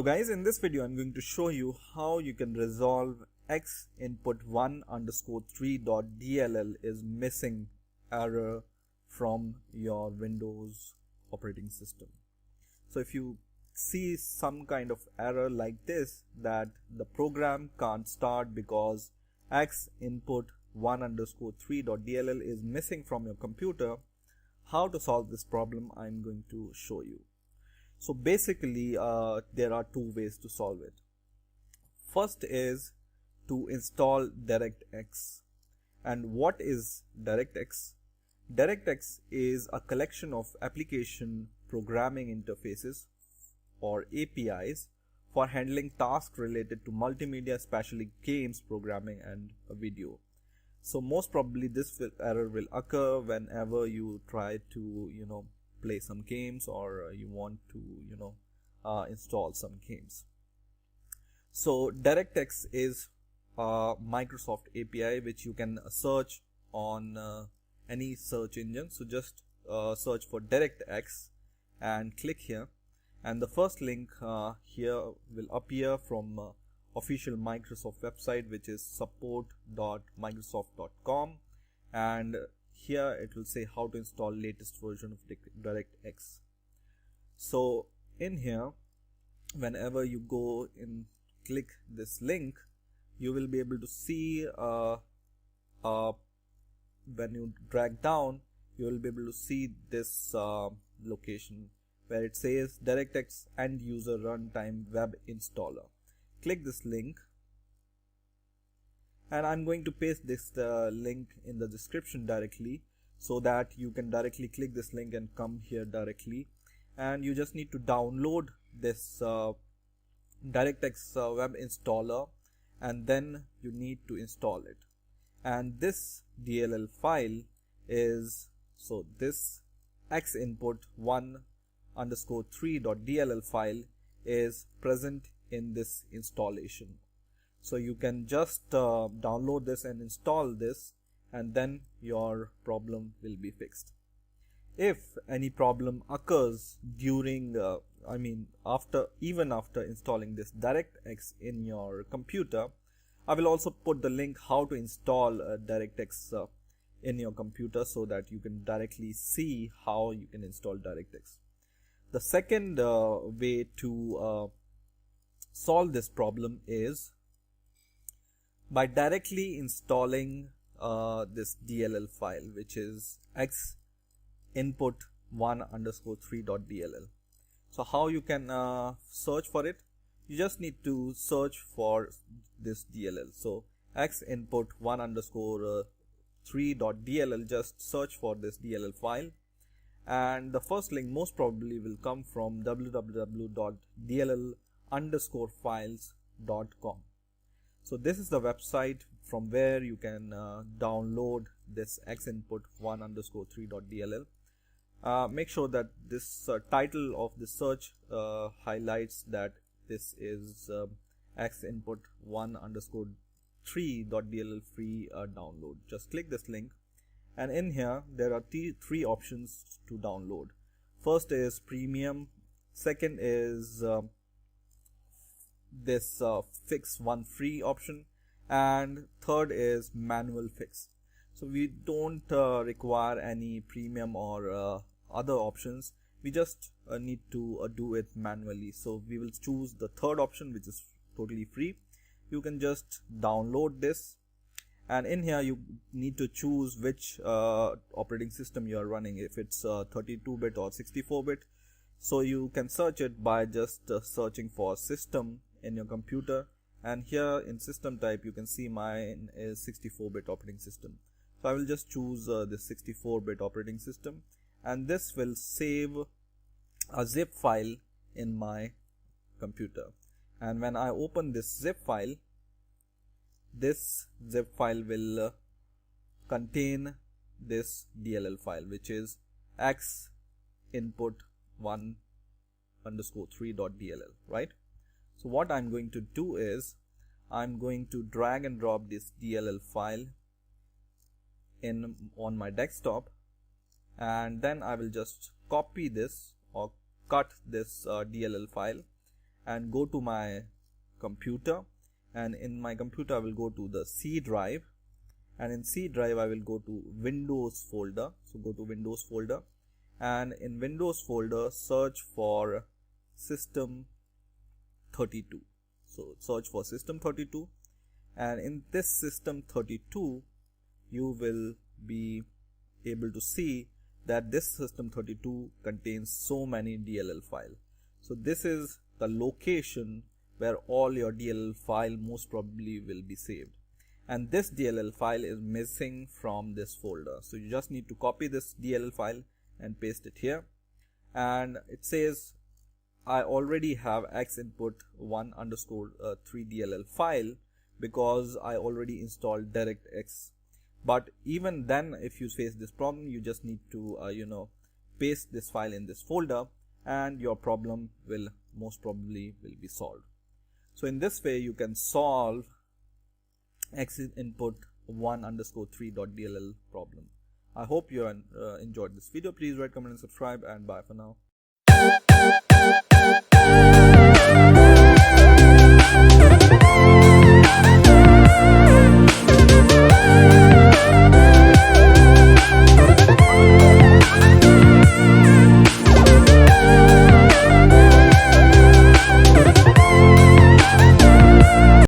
guys, in this video I'm going to show you how you can resolve Xinput1_3.dll is missing error from your Windows operating system. So if you see some kind of error like this, that the program can't start because Xinput1_3.dll is missing from your computer, how to solve this problem I'm going to show you. So basically there are two ways to solve it. First is to install directx. And what is directx? directx is a collection of application programming interfaces or APIs for handling tasks related to multimedia, especially games programming and video. So most probably this error will occur whenever you try to play some games, or you want to install some games. So directx is a Microsoft API which you can search on any search engine. So just search for directx and click here, and the first link here will appear from official Microsoft website, which is support.microsoft.com, and here it will say how to install latest version of directx. So in here, whenever you go and click this link, you will be able to see when you drag down, you will be able to see this location where it says directx end user runtime web installer. Click this link, and I'm going to paste this link in the description directly, so that you can directly click this link and come here directly, and you just need to download this directx web installer, and then you need to install it. And this DLL file is, so this Xinput1_3.dll file is present in this installation. So you can just download this and install this, and then your problem will be fixed. If any problem occurs during even after installing this directx in your computer, I will also put the link how to install directx in your computer, so that you can directly see how you can install directx. The second way to solve this problem is by directly installing this DLL file, which is Xinput1_3.dll. So how you can search for it? You just need to search for this DLL. So Xinput1_3.dll, just search for this DLL file, and the first link most probably will come from www.dll_files.com. So this is the website from where you can download this Xinput1_3.dll. Make sure that this title of the search highlights that this is Xinput1_3.dll free download. Just click this link, and in here there are three options to download. First is premium, second is this fix one free option, and third is manual fix. So we don't require any premium or other options. We just need to do it manually. So we will choose the third option, which is totally free. You can just download this, and in here you need to choose which operating system you are running, if it's 32-bit or 64-bit. So you can search it by just searching for system in your computer, and here in system type you can see mine is 64-bit operating system. So I will just choose this 64-bit operating system, and this will save a zip file in my computer. And when I open this zip file will contain this DLL file, which is Xinput1_3.dll, right? So what I'm going to do is I'm going to drag and drop this DLL file on my desktop, and then I will just copy this or cut this DLL file, and go to my computer, and in my computer I will go to the C drive, and in C drive I will go to Windows folder. So go to Windows folder, and in Windows folder search for System32. So search for System32, and in this System32 you will be able to see that this System32 contains so many DLL files. So this is the location where all your DLL file most probably will be saved, and this DLL file is missing from this folder. So you just need to copy this DLL file and paste it here, and it says I already have Xinput1 underscore 3 DLL file because I already installed directx. But even then, if you face this problem, you just need to paste this file in this folder, and your problem will most probably be solved. So in this way you can solve Xinput1 underscore 3.dll problem. I hope you enjoyed this video. Please rate, comment and subscribe, and bye for now.